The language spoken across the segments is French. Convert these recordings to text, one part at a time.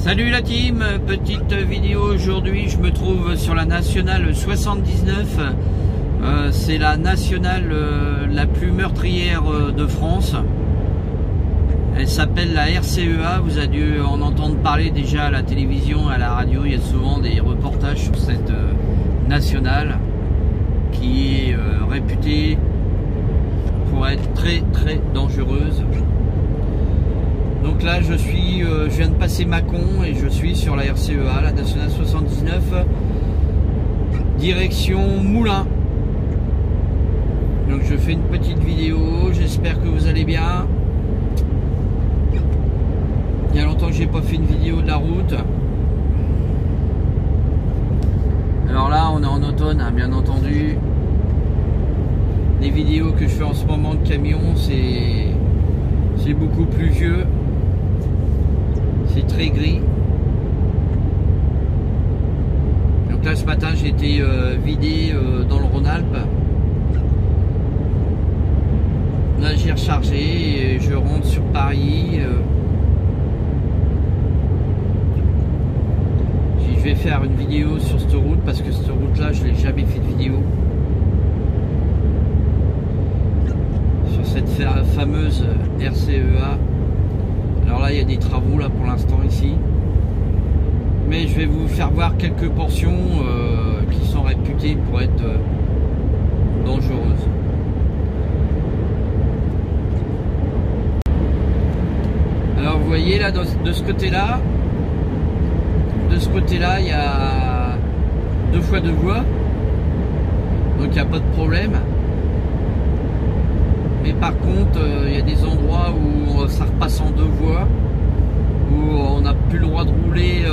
Salut la team, petite vidéo aujourd'hui, je me trouve sur la nationale 79, c'est la nationale la plus meurtrière de France. Elle s'appelle la RCEA, vous avez dû en entendre parler déjà à la télévision, à la radio, il y a souvent des reportages sur cette nationale qui est réputée pour être très très dangereuse. Donc là je viens de passer Mâcon et je suis sur la RCEA, la nationale 79, direction Moulins. Donc je fais une petite vidéo, j'espère que vous allez bien. Il y a longtemps que j'ai pas fait une vidéo de la route. Alors là on est en automne, hein, bien entendu. Les vidéos que je fais en ce moment de camion, c'est beaucoup plus vieux. C'est très gris. Donc là ce matin j'ai été vidé dans le Rhône-Alpes. Là j'ai rechargé et je rentre sur Paris. Je vais faire une vidéo sur cette route parce que cette route là je n'ai jamais fait de vidéo. Sur cette fameuse RCEA. Alors là il y a des travaux là pour l'instant ici, mais je vais vous faire voir quelques portions qui sont réputées pour être dangereuses. Alors vous voyez là de ce côté là il y a 2 fois 2 voies, donc il n'y a pas de problème. Mais par contre, il y a des endroits où ça repasse en 2 voies, où on n'a plus le droit de rouler,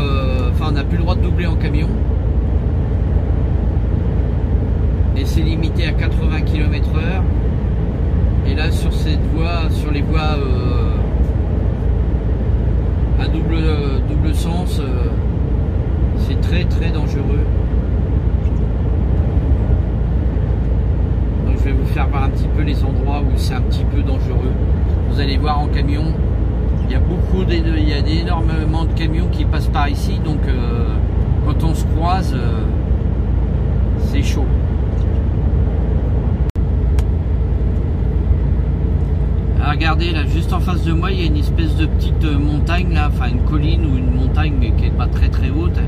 on n'a plus le droit de doubler en camion. Et c'est limité à 80 km/h. Et là, sur cette voie, sur les voies à double sens, c'est très très dangereux. Je vais vous faire voir un petit peu les endroits où c'est un petit peu dangereux. Vous allez voir en camion, il y a énormément de camions qui passent par ici, donc quand on se croise, c'est chaud. Alors regardez là, juste en face de moi, il y a une espèce de petite montagne là, enfin une colline ou une montagne mais qui n'est pas très très haute,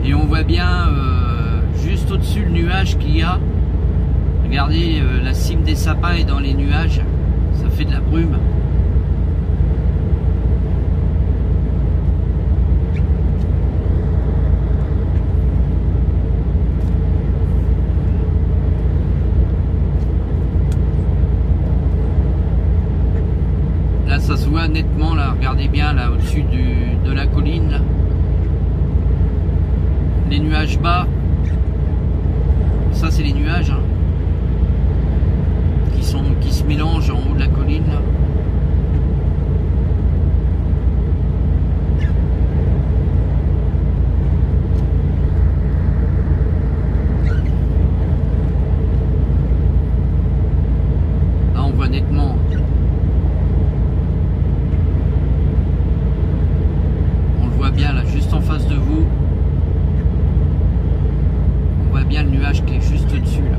et on voit bien juste au-dessus le nuage qu'il y a. Regardez, la cime des sapins est dans les nuages, ça fait de la brume. Là ça se voit nettement, là, regardez bien là au-dessus de la colline, là. Les nuages bas, ça c'est les nuages, hein, qui se mélangent en haut de la colline là. Là on voit nettement. On le voit bien là, juste en face de vous. On voit bien le nuage qui est juste au-dessus là.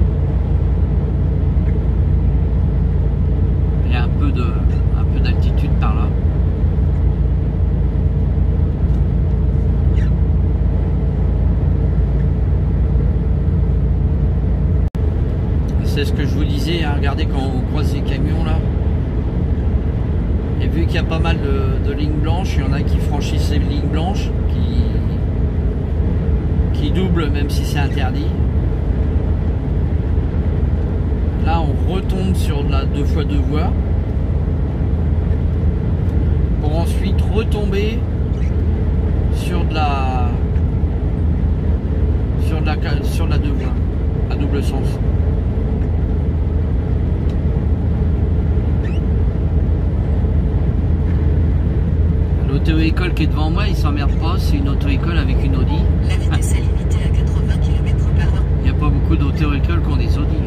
Il y a un peu d'altitude par là. C'est ce que je vous disais, hein, regardez quand on croise les camions là. Et vu qu'il y a pas mal de lignes blanches, il y en a qui franchissent ces lignes blanches, qui doublent même si c'est interdit. Là on retombe sur de la 2 fois 2 voies pour ensuite retomber sur de la 2 voies à double sens. L'auto-école qui est devant moi, il s'emmerde pas, c'est une auto-école avec une Audi. La vitesse est limitée à 80 km/h. Il n'y a pas beaucoup d'auto-écoles qui ont des Audi.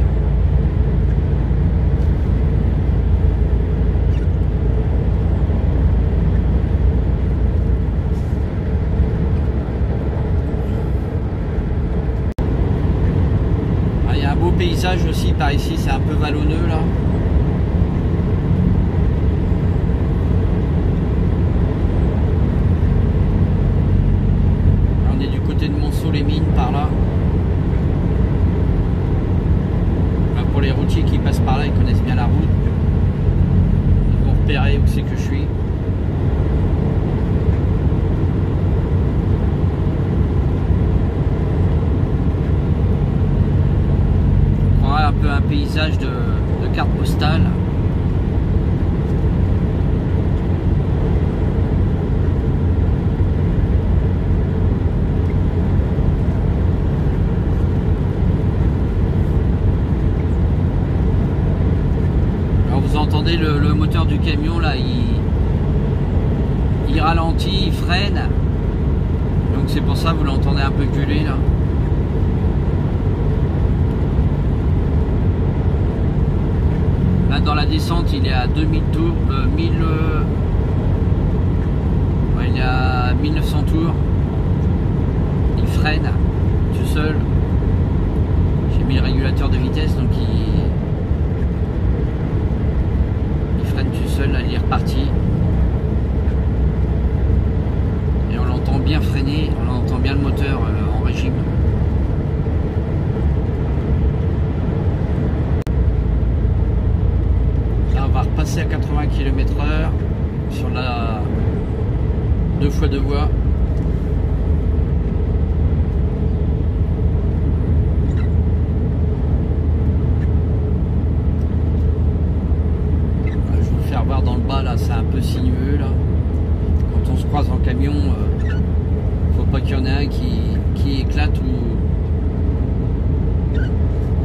paysage aussi par ici, c'est un peu vallonneux là. On est du côté de Monceau-les-Mines par là. Enfin, pour les routiers qui passent par là, ils connaissent bien la route. Ils vont repérer où c'est que je suis. Un peu un paysage de carte postale. Alors vous entendez le moteur du camion là, il ralentit, il freine, donc c'est pour ça que vous l'entendez un peu gueuler là. Dans la descente, il est à 2000 tours, il est à 1900 tours. Il freine tout seul. J'ai mis le régulateur de vitesse, donc il freine tout seul. Là, il est reparti. Et on l'entend bien freiner, on entend bien le moteur en régime. Passer à 80 km/h sur la 2x2 voies. Je vais vous faire voir dans le bas là, c'est un peu sinueux là. Quand on se croise en camion, faut pas qu'il y en ait un qui éclate ou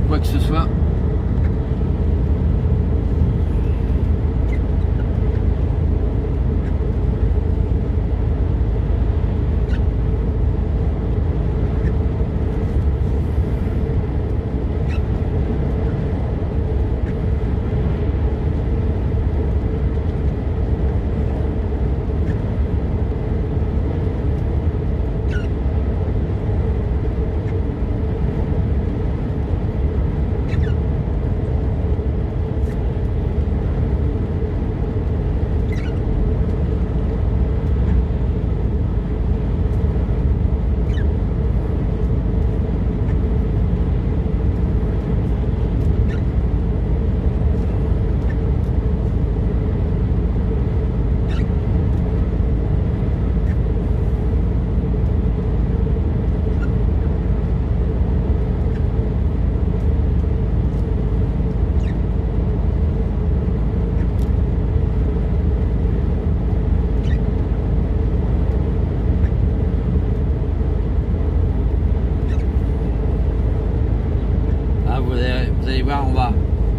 quoi que ce soit.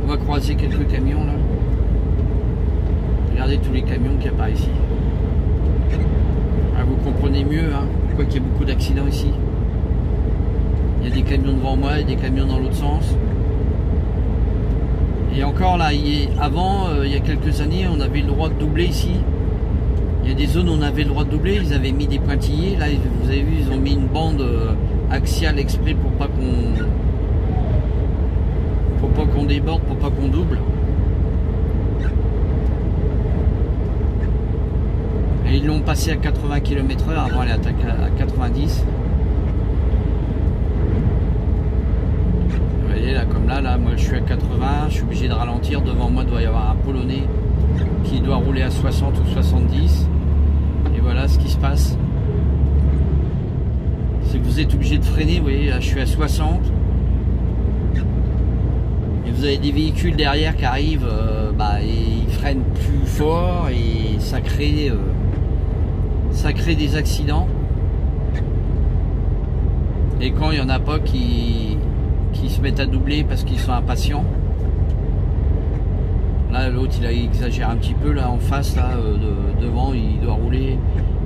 On va croiser quelques camions là. Regardez tous les camions qu'il y a par ici. Ah, vous comprenez mieux pourquoi il y a beaucoup d'accidents ici. Il y a des camions devant moi et des camions dans l'autre sens. Et encore là, avant, il y a quelques années, on avait le droit de doubler ici. Il y a des zones où on avait le droit de doubler, ils avaient mis des pointillés. Là, vous avez vu, ils ont mis une bande axiale exprès pour pas qu'on déborde, pour pas qu'on double. Et ils l'ont passé à 80 km/h, avant elle est à 90. Vous voyez là, comme là, moi je suis à 80, je suis obligé de ralentir. Devant moi, il doit y avoir un Polonais qui doit rouler à 60 ou 70. Et voilà ce qui se passe. C'est que vous êtes obligé de freiner. Vous voyez, là je suis à 60. Et vous avez des véhicules derrière qui arrivent, et ils freinent plus fort et ça crée des accidents. Et quand il n'y en a pas qui se mettent à doubler parce qu'ils sont impatients. Là l'autre il a exagéré un petit peu là en face là, devant il doit rouler.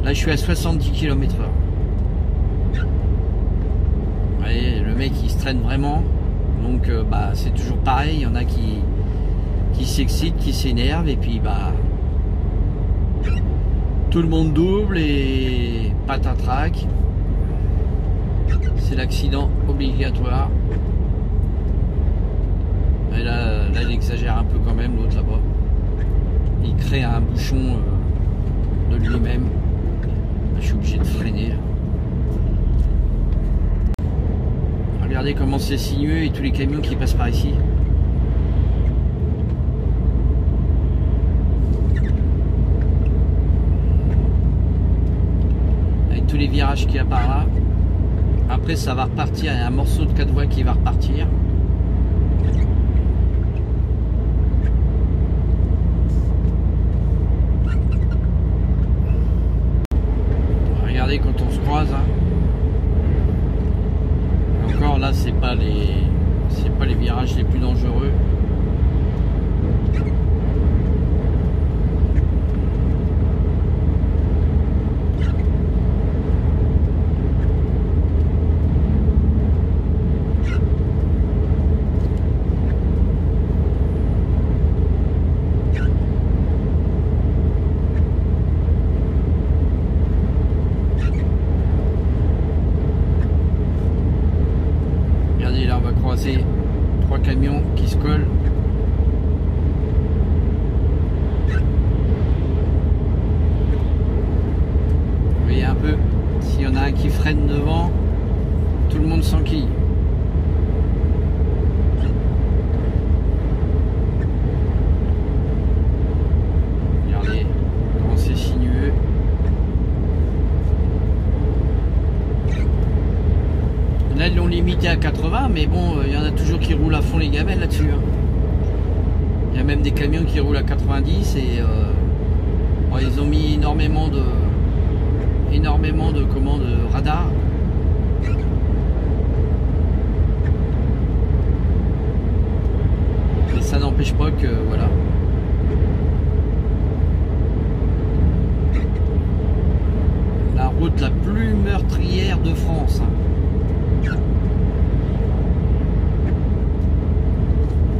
Là je suis à 70 km/h. Vous voyez, le mec il se traîne vraiment. Donc c'est toujours pareil, il y en a qui s'excitent, qui s'énervent et puis tout le monde double et patatrac. C'est l'accident obligatoire. Mais là, il exagère un peu quand même, l'autre là-bas. Il crée un bouchon de lui-même. Je suis obligé de freiner. Là. Regardez comment c'est sinueux et tous les camions qui passent par ici. Avec tous les virages qu'il y a par là. Après ça va repartir, il y a un morceau de 4 voies qui va repartir. Regardez quand on se croise. Hein. Encore là c'est pas les virages les plus dangereux. Trois camions qui se collent. Vous voyez un peu, s'il y en a un qui freine devant, tout le monde s'enquille. Regardez comment c'est sinueux. Là ils l'ont limité à 80, mais bon, il y en a toujours qui roulent à fond les gamelles là-dessus. Hein. Il y a même des camions qui roulent à 90 et bon, ils ont mis énormément de commandes de radar. Mais ça n'empêche pas que voilà. La route la plus meurtrière de France. Hein.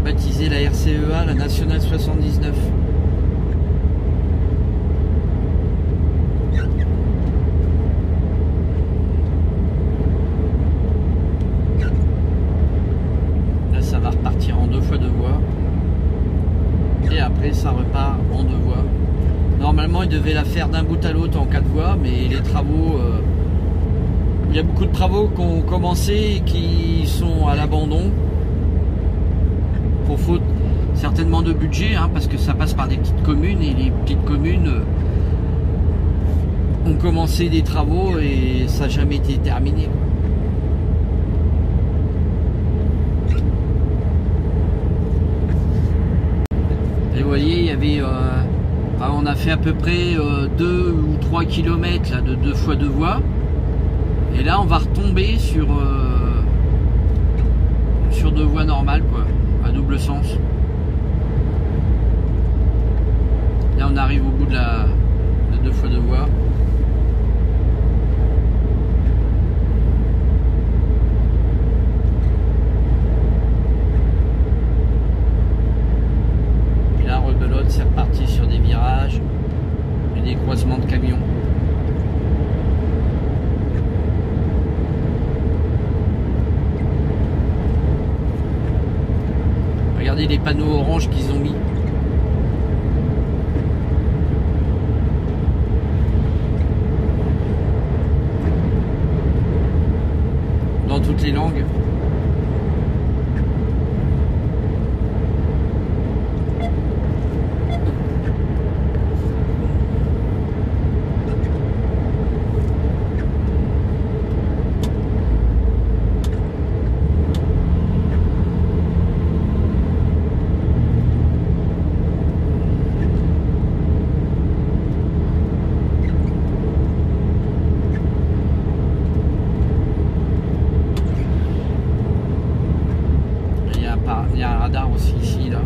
Baptisée la RCEA, la nationale 79. Là ça va repartir en 2 fois 2 voies. Et après ça repart en 2 voies. Normalement il devait la faire d'un bout à l'autre en 4 voies, mais les travaux... il y a beaucoup de travaux qui ont commencé et qui sont à l'abandon. Pour faute certainement de budget, hein, parce que ça passe par des petites communes et les petites communes ont commencé des travaux et ça n'a jamais été terminé. Et vous voyez, il y avait, on a fait à peu près 2 ou 3 km là, de 2 fois 2 voies, et là on va retomber sur 2 voies normales quoi. À double sens. Là on arrive au bout de la 2 fois 2 voies. Et là rebelote, c'est reparti sur des virages et des croisements de camions. Regardez les panneaux orange qu'ils ont mis. Dans toutes les langues. Il y a un radar aussi ici là.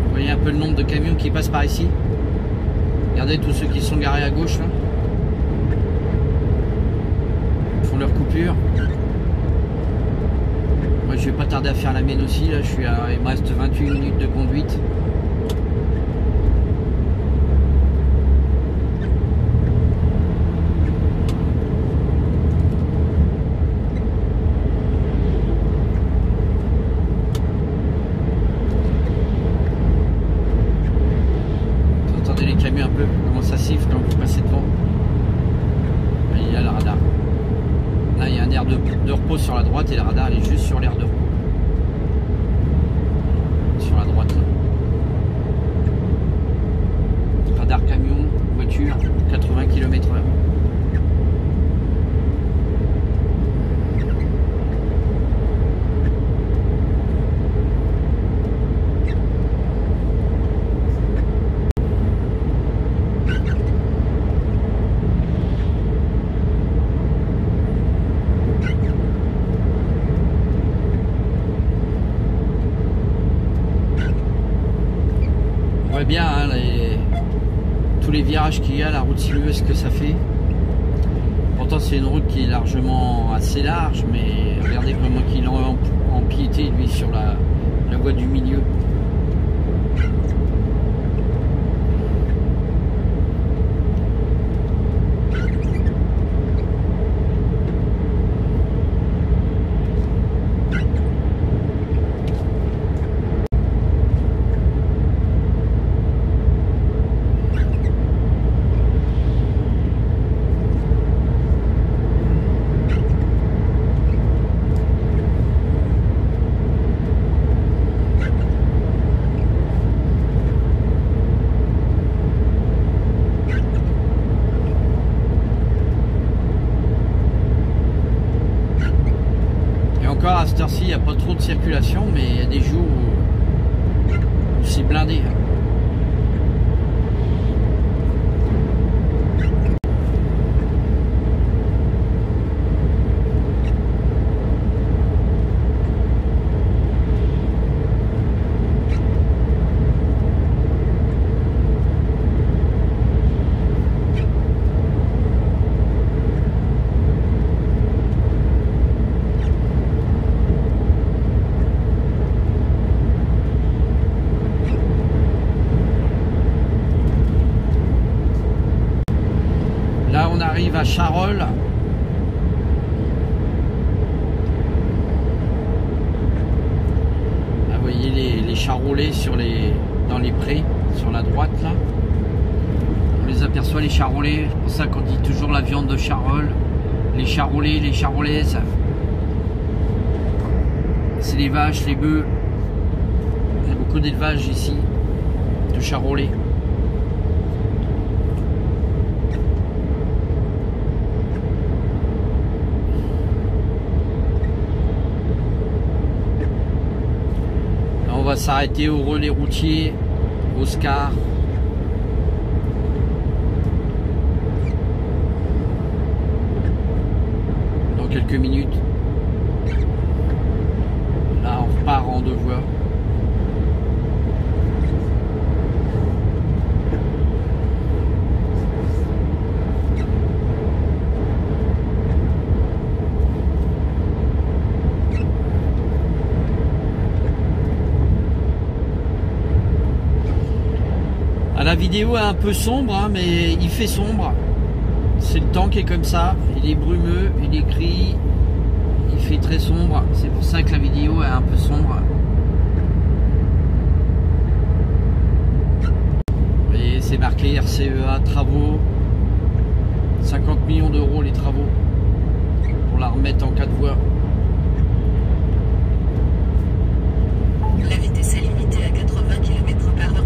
Vous voyez un peu le nombre de camions qui passent par ici. Regardez tous ceux qui sont garés à gauche là. Ils font leur coupure. Moi je vais pas tarder à faire la mienne aussi. Là, il me reste 28 minutes de conduite. Vous entendez les camions un peu, comment ça siffle quand vous passez devant. Il y a le radar. Là, il y a un aire de repos sur la droite et le radar il est juste sur l'aire de repos. Sur la droite. Là. Radar camion, voiture, 80 km/h. Bien hein, tous les virages qu'il y a, la route sinueuse que ça fait. Pourtant c'est une route qui est largement assez large, mais regardez comment il est empiété lui sur la voie du milieu. À cette heure-ci, il n'y a pas trop de circulation, mais il y a des jours où c'est blindé. Là, on arrive à Charolles. Là, vous voyez les charolais dans les prés, sur la droite là. On les aperçoit, les charolais. C'est pour ça qu'on dit toujours la viande de Charolles. Les charolais, les charolaises. C'est les vaches, les bœufs. Il y a beaucoup d'élevage ici, de charolais. On va s'arrêter au relais routier Oscar. Dans quelques minutes. Là, on repart en deux voies. La vidéo est un peu sombre, hein, mais il fait sombre. C'est le temps qui est comme ça. Il est brumeux, il est gris, il fait très sombre. C'est pour ça que la vidéo est un peu sombre. Vous voyez, c'est marqué RCEA travaux. 50 millions d'euros les travaux pour la remettre en 4 voies. La vitesse est limitée à 80 km/h.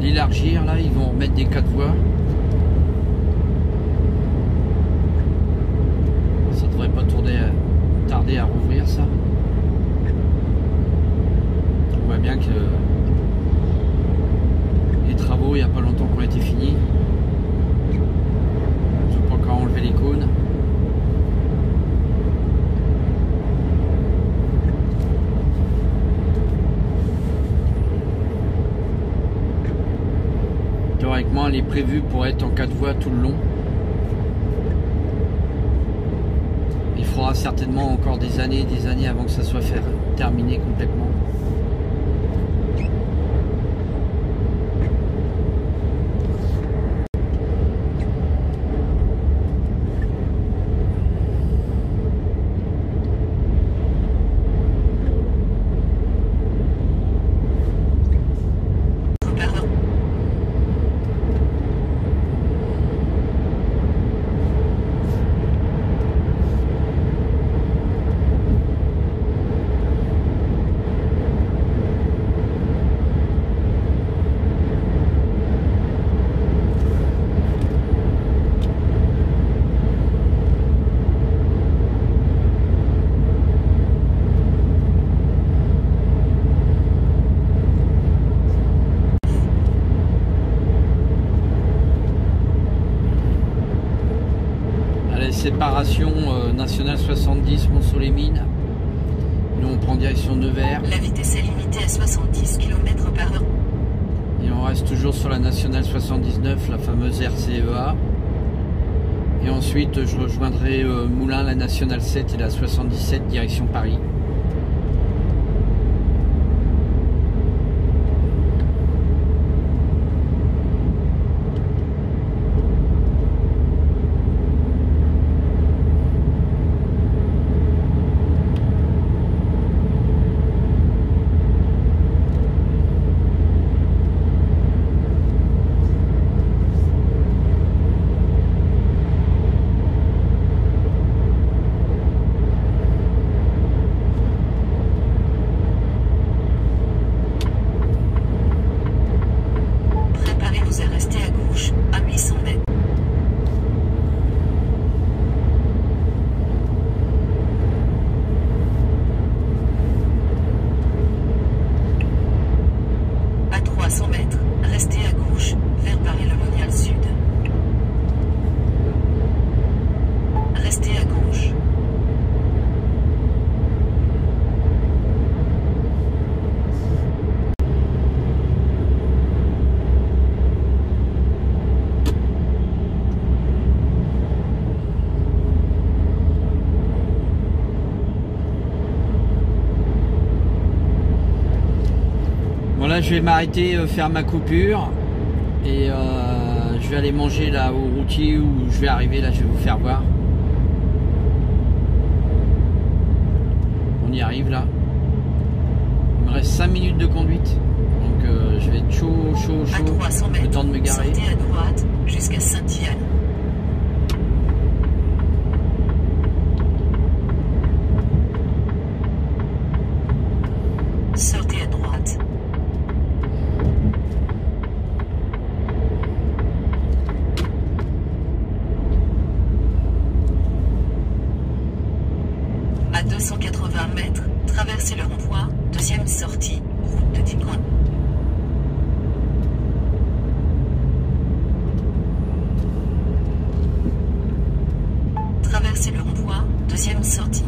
L'élargir là, ils vont remettre des 4 voies. Ça devrait pas tarder à rouvrir ça. On voit bien que les travaux il n'y a pas longtemps qu'on a été finis. Je ne peux pas encore enlever les cônes. Logiquement, elle est prévue pour être en 4 voies tout le long. Il faudra certainement encore des années avant que ça soit terminé complètement. Séparation nationale 70 Montceau-les-Mines. Nous on prend direction Nevers. La vitesse est limitée à 70 km/h. Et on reste toujours sur la nationale 79, la fameuse RCEA. Et ensuite je rejoindrai Moulins, la nationale 7 et la 77 direction Paris. Là je vais m'arrêter faire ma coupure et je vais aller manger là au routier où je vais arriver. Là je vais vous faire voir. On y arrive là. Il me reste 5 minutes de conduite, donc je vais être chaud, le temps de me garer. Sortez à droite jusqu'à Saint-Yann. Sortez à droite. À 280 mètres, traversez le rond-point, deuxième sortie, route de Digoin. Traversez le rond-point, deuxième sortie.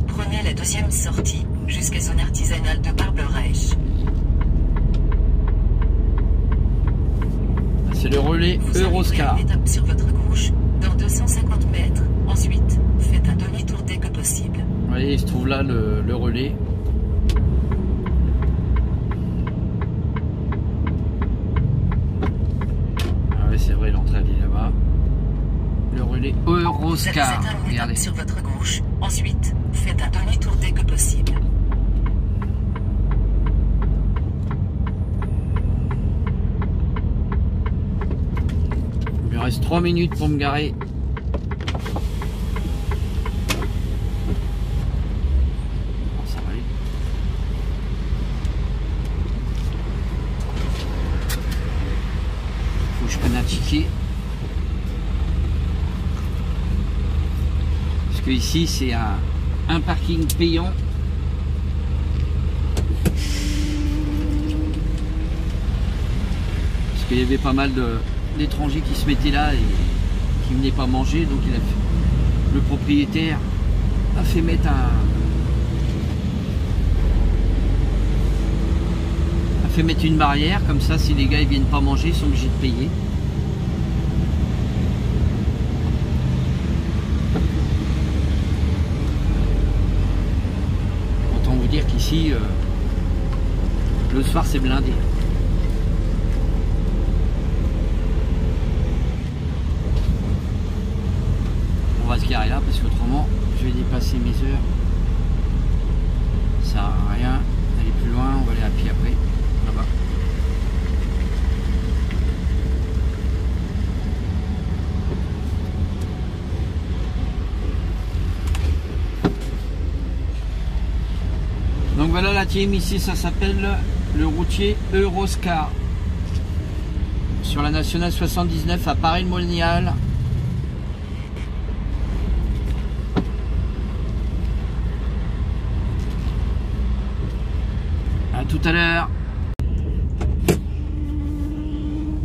Prenez la deuxième sortie, jusqu'à zone artisanale de Barberèche. C'est le relais Euroscar. Étape sur votre gauche, dans 250 mètres. Ensuite, faites un demi-tour dès que possible. Vous voyez, il se trouve là le relais. Ah oui, c'est vrai, l'entrée elle est là-bas. Le relais Euroscar. Regardez. Sur votre gauche. Ensuite, faites un demi-tour dès que possible. Il me reste 3 minutes pour me garer. Bon, ça va aller. Faut que je prenne un ticket. Parce que ici c'est un parking payant. Parce qu'il y avait pas mal d'étrangers qui se mettaient là et qui venaient pas manger, donc le propriétaire a fait mettre fait mettre une barrière, comme ça si les gars ils viennent pas manger, ils sont obligés de payer. Autant vous dire qu'ici, le soir c'est blindé. On va se garer là parce qu'autrement je vais dépasser mes heures. Ça sert à rien d'aller plus loin, on va aller à pied après, là-bas. Donc voilà la team, ici ça s'appelle le routier Euroscar. Sur la nationale 79 à Paris-le-Monial. À tout à l'heure.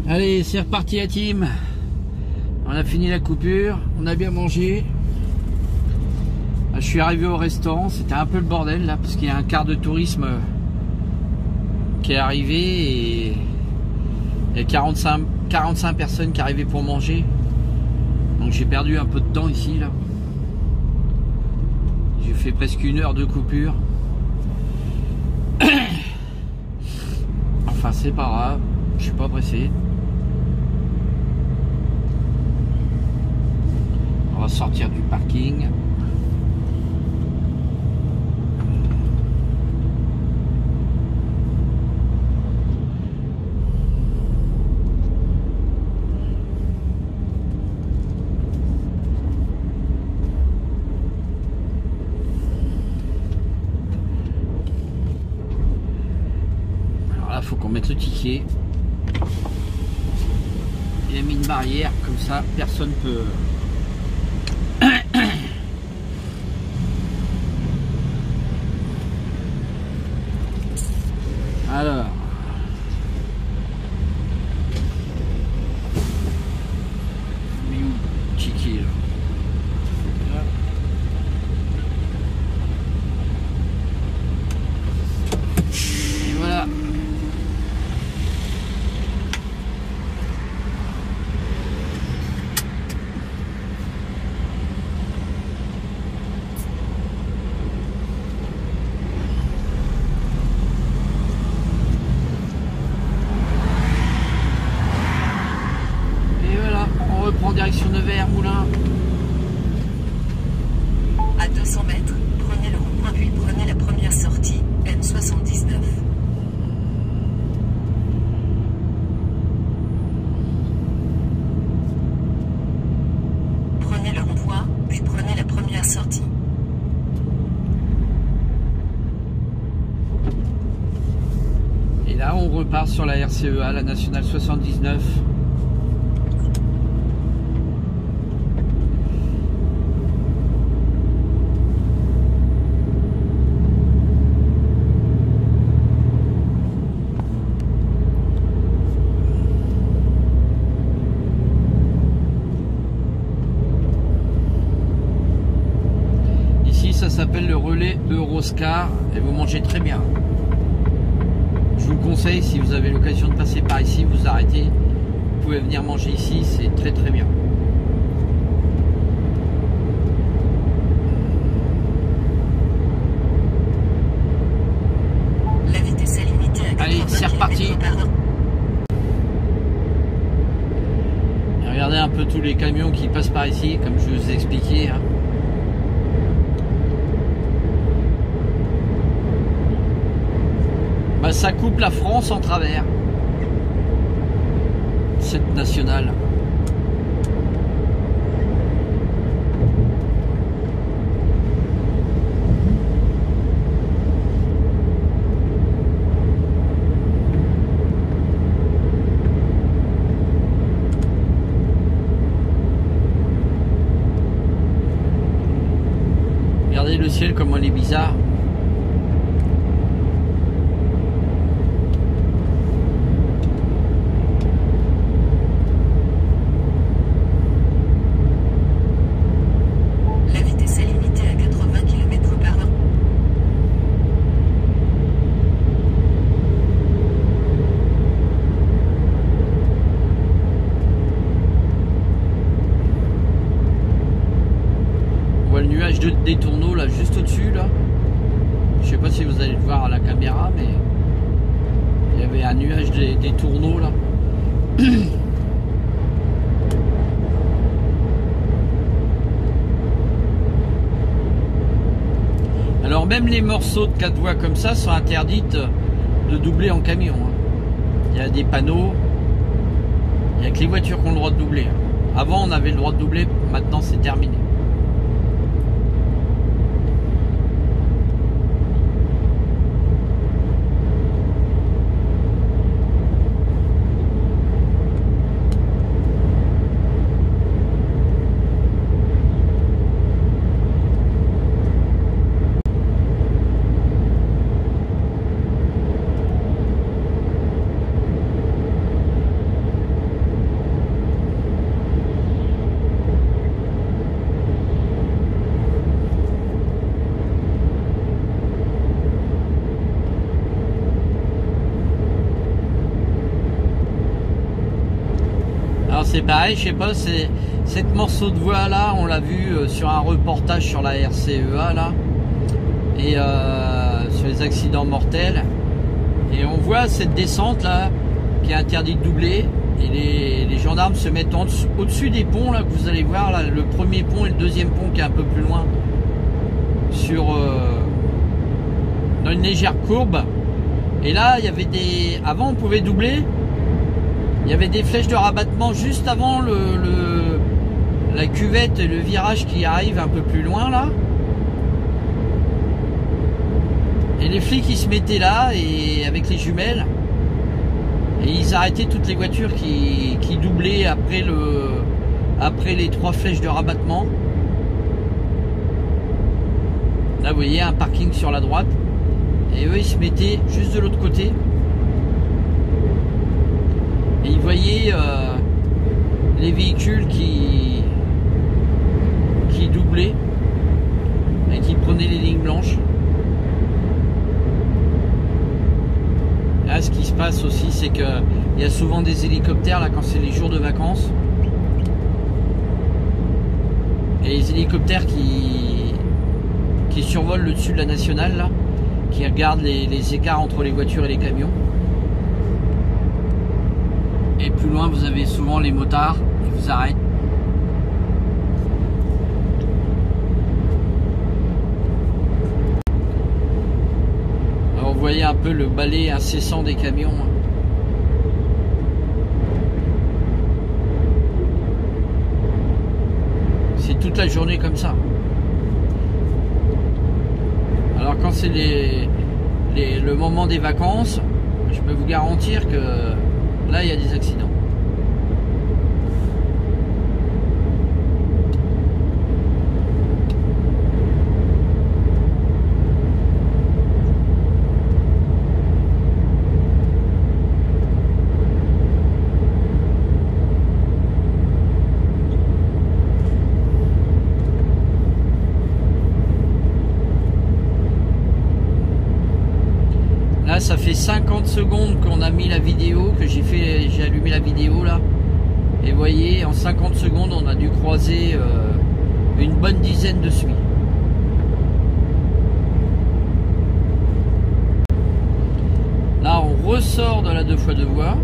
Allez, c'est reparti la team. On a fini la coupure, on a bien mangé. Je suis arrivé au restaurant, c'était un peu le bordel là parce qu'il y a un quart de tourisme qui est arrivé et il y a 45 personnes qui arrivaient pour manger. Donc j'ai perdu un peu de temps ici là. J'ai fait presque 1 heure de coupure. Enfin c'est pas grave, je suis pas pressé. On va sortir du parking. Faut qu'on mette le ticket. Il a mis une barrière comme ça, personne peut. Alors. Mais où le ticket là? Et voilà. Direction Nevers, Moulins. À 200 mètres, prenez le rond-point puis prenez la première sortie, M79. Prenez le rond-point, puis prenez la première sortie. Et là, on repart sur la RCEA, la nationale 79. Ça s'appelle le relais Euroscar et vous mangez très bien. Je vous le conseille, si vous avez l'occasion de passer par ici, vous arrêtez, vous pouvez venir manger ici, c'est très très bien. La vitesse est limitée à 80 Allez, c'est reparti. Regardez un peu tous les camions qui passent par ici, comme je vous ai expliqué. Hein. Ça coupe la France en travers, cette nationale. Regardez le ciel comment il est bizarre. au-dessus là. Je sais pas si vous allez le voir à la caméra, mais il y avait un nuage des tourneaux là. Alors même les morceaux de 4 voies comme ça sont interdites de doubler en camion. Il y a des panneaux. Il n'y a que les voitures qui ont le droit de doubler. Avant on avait le droit de doubler, maintenant c'est terminé. C'est pareil, je sais pas, c'est cette morceau de voie là, on l'a vu sur un reportage sur la RCEA là, et sur les accidents mortels, et on voit cette descente là qui est interdite de doubler, et les gendarmes se mettent au-dessus des ponts là que vous allez voir là, le premier pont et le deuxième pont qui est un peu plus loin, sur dans une légère courbe, et là il y avait des, avant on pouvait doubler. Il y avait des flèches de rabattement juste avant la cuvette et le virage qui arrive un peu plus loin là. Et les flics ils se mettaient là et avec les jumelles et ils arrêtaient toutes les voitures qui doublaient après les 3 flèches de rabattement. Là vous voyez un parking sur la droite et eux ils se mettaient juste de l'autre côté. Et ils voyaient les véhicules qui doublaient et qui prenaient les lignes blanches. Là, ce qui se passe aussi, c'est qu'il y a souvent des hélicoptères là quand c'est les jours de vacances. Et les hélicoptères qui survolent le dessus de la nationale là, qui regardent les écarts entre les voitures et les camions. Et plus loin, vous avez souvent les motards qui vous arrêtent. Alors, vous voyez un peu le balai incessant des camions. C'est toute la journée comme ça. Alors quand c'est le moment des vacances, je peux vous garantir que là, il y a des accidents. Là, ça fait 50 secondes qu'on a mis la vidéo, que j'ai allumé la vidéo là. Et vous voyez, en 50 secondes, on a dû croiser une bonne dizaine de suies. Là, on ressort de la 2x2 voies.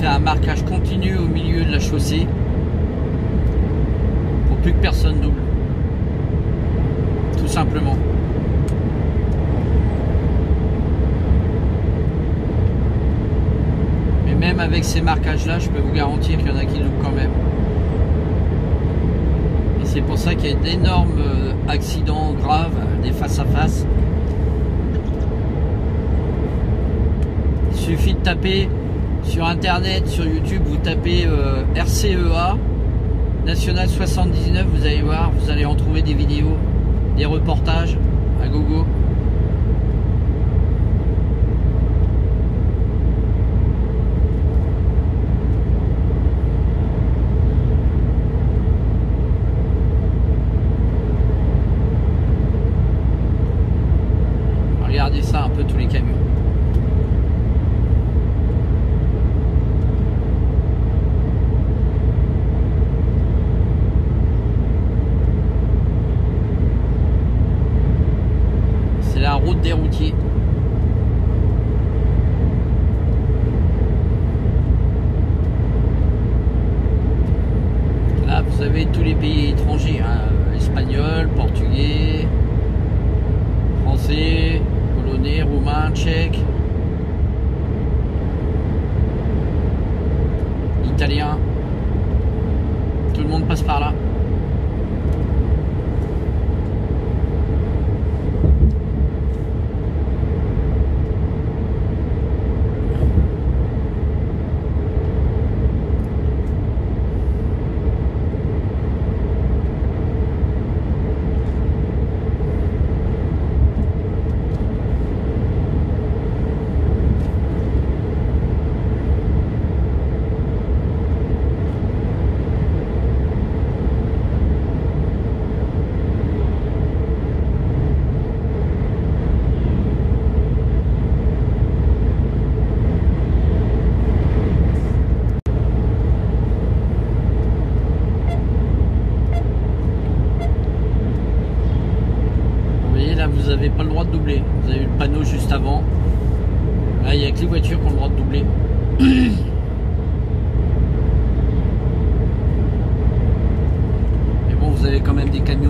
Un marquage continu au milieu de la chaussée pour plus que personne double, tout simplement. Mais même avec ces marquages là, je peux vous garantir qu'il y en a qui doublent quand même, et c'est pour ça qu'il y a d'énormes accidents graves, des face à face. Il suffit de taper Sur internet, sur YouTube, vous tapez RCEA National 79, vous allez voir, vous allez en trouver des vidéos, des reportages à gogo. Regardez ça un peu, tous les camions. C'est la route des routiers. Là, vous avez tous les pays étrangers, hein, espagnol, portugais, français, polonais, roumain, tchèque, italien. Tout le monde passe par là. Vous n'avez pas le droit de doubler. Vous avez eu le panneau juste avant. Là, il n'y a que les voitures qui ont le droit de doubler. Mais bon, vous avez quand même des camions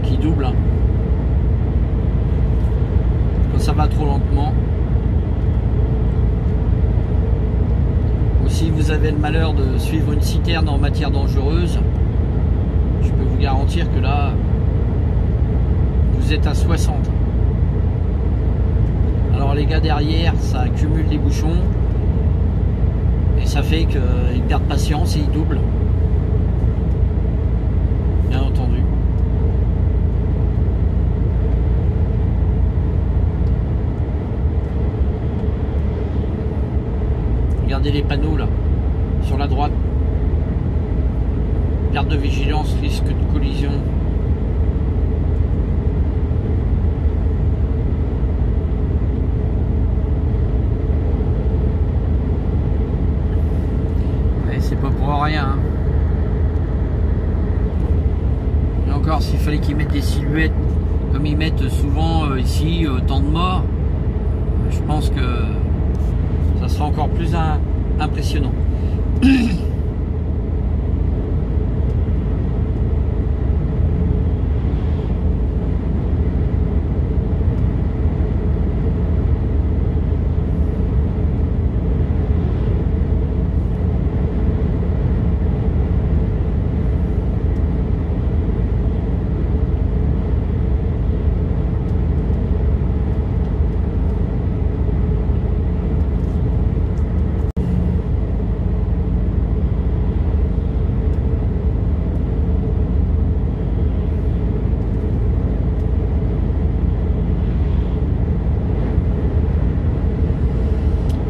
qui doublent. Hein. Quand ça va trop lentement. Ou si vous avez le malheur de suivre une citerne en matière dangereuse, je peux vous garantir que là, vous êtes à 60. Alors les gars derrière, ça accumule des bouchons et ça fait qu'ils perdent patience et ils doublent. Bien entendu. Regardez les panneaux là, sur la droite. Garde de vigilance, risque de collision. C'est pas pour rien. Hein. Et encore, s'il fallait qu'ils mettent des silhouettes comme ils mettent souvent ici, temps de mort, je pense que ça sera encore plus impressionnant.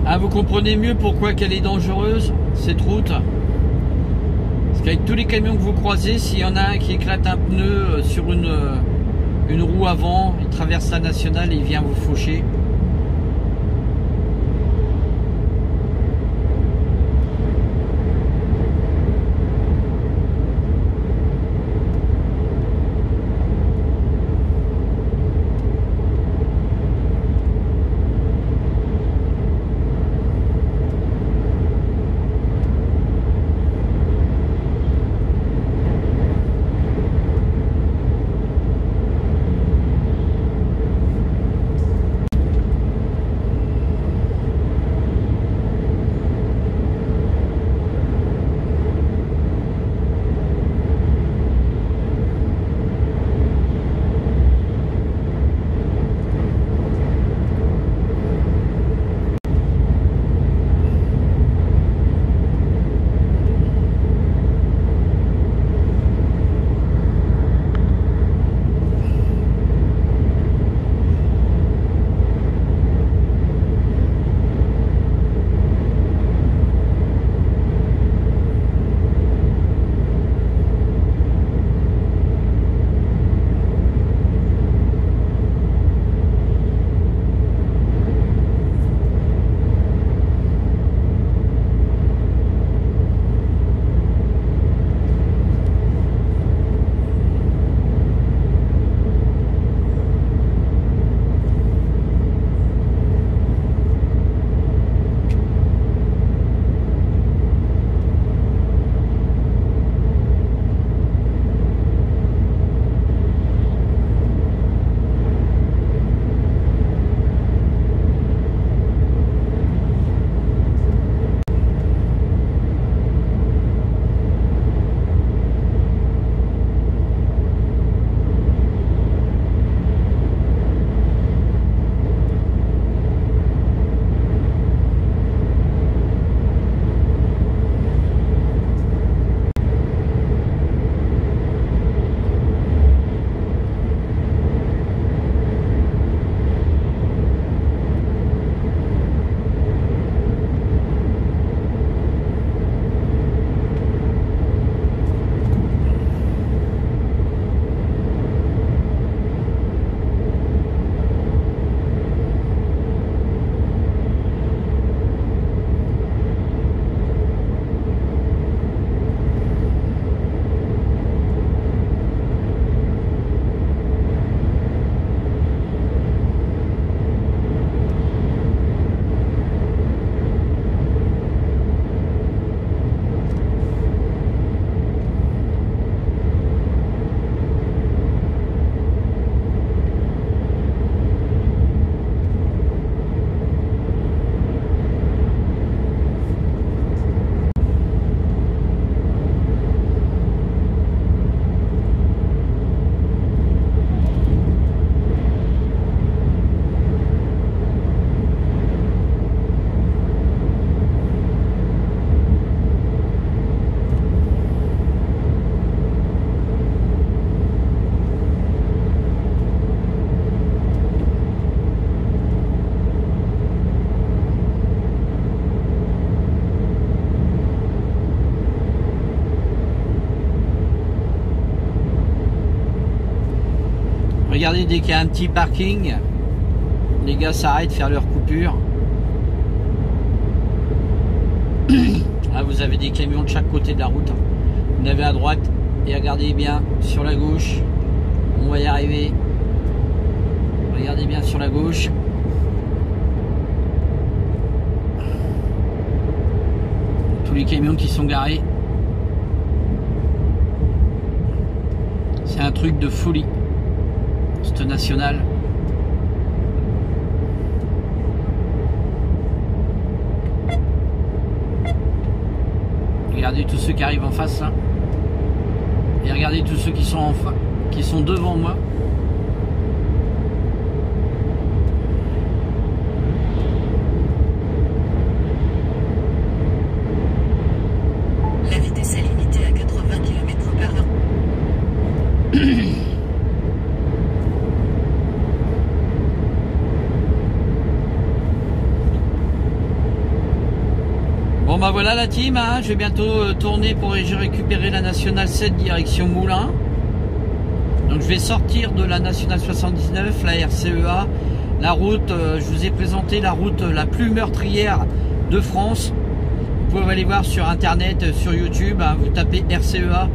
Ah, vous comprenez mieux pourquoi qu'elle est dangereuse, cette route. Parce qu'avec tous les camions que vous croisez, s'il y en a un qui éclate un pneu sur une roue avant, il traverse la nationale et il vient vous faucher. regardez, dès qu'il y a un petit parking, les gars s'arrêtent faire leur coupure. Là, vous avez des camions de chaque côté de la route. Vous en avez à droite et regardez bien sur la gauche. On va y arriver. Regardez bien sur la gauche. Tous les camions qui sont garés. C'est un truc de folie. Cette nationale. Regardez tous ceux qui arrivent en face là. Et regardez tous ceux qui sont qui sont devant moi. La vitesse est limitée à 80 km/h. Bon bah voilà la team, hein. Je vais bientôt tourner pour récupérer la nationale 7 direction Moulins. Donc je vais sortir de la nationale 79, la RCEA. La route, je vous ai présenté la route la plus meurtrière de France. Vous pouvez aller voir sur internet, sur YouTube, hein. Vous tapez RCEA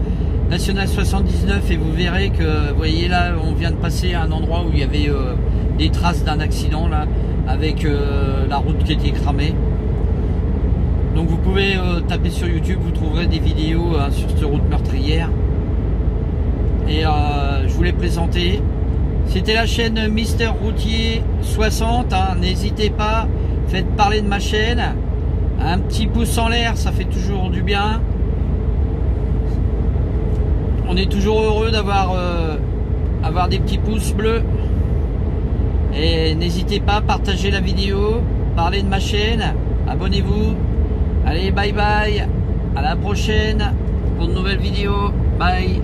nationale 79 et vous verrez que, vous voyez là, on vient de passer à un endroit où il y avait des traces d'un accident là, avec la route qui était cramée. Donc vous pouvez taper sur YouTube, vous trouverez des vidéos sur cette route meurtrière. Et je vous l'ai présenté. C'était la chaîne Mister Routier 60. Hein. N'hésitez pas, faites parler de ma chaîne. Un petit pouce en l'air, ça fait toujours du bien. On est toujours heureux d'avoir avoir des petits pouces bleus. Et n'hésitez pas à partager la vidéo, parler de ma chaîne, abonnez-vous. Allez, bye bye, à la prochaine pour de nouvelles vidéos. Bye.